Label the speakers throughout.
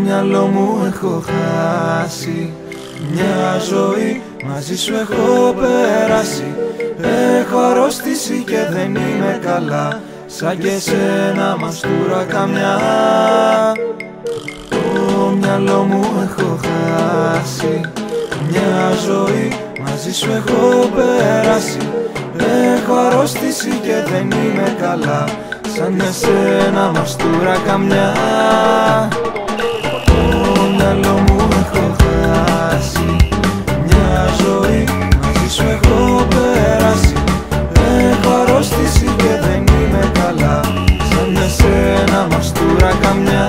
Speaker 1: μυαλό μου έχω χάσει. Μια ζωή μαζί σου έχω περάσει. Έχω αρρώστηση και δεν είμαι καλά. Σαν και σένα μαστούρα καμιά. Το μυαλό μου έχω χάσει. Μια ζωή μαζί σου έχω περάσει. Έχω αρρώστηση και δεν είμαι καλά. Σαν και σένα μαστούρα καμιά. Το μυαλό μου έχω χάσει. Μια ζωή μαζί σου έχω περάσει. Έχω αρρώστηση και δεν είμαι καλά. Σαν και σένα μαστούρα καμιά.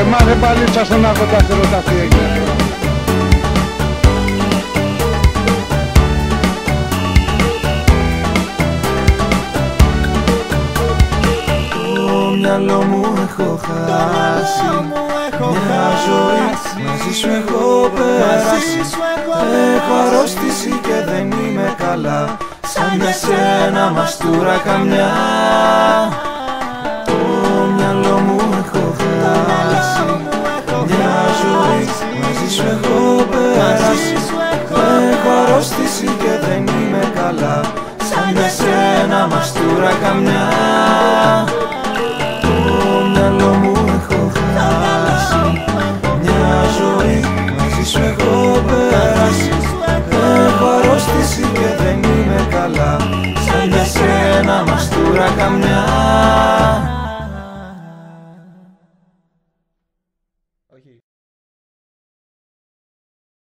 Speaker 2: Μάθε παλίτσα στον άρχοντα, σε ρωτάς τι έγινε.
Speaker 1: Το μυαλό μου έχω χάσει. Μια ζωή μαζί σου έχω περάσει. Έχω αρρώστηση και δεν είμαι καλά. Σαν για σένα μαστούρα καμιά. Το μυαλό μου έχω χάσει. Μια ζωή μαζί σου έχω περάσει. Έχω αρρώστηση και δεν είμαι καλά. Σαν για σένα μαστούρα καμιά. Το μυαλό μου έχω χάσει. Μια ζωή μαζί σου έχω περάσει. Έχω αρρώστηση και δεν είμαι καλά. Σαν για σένα μαστούρα καμιά.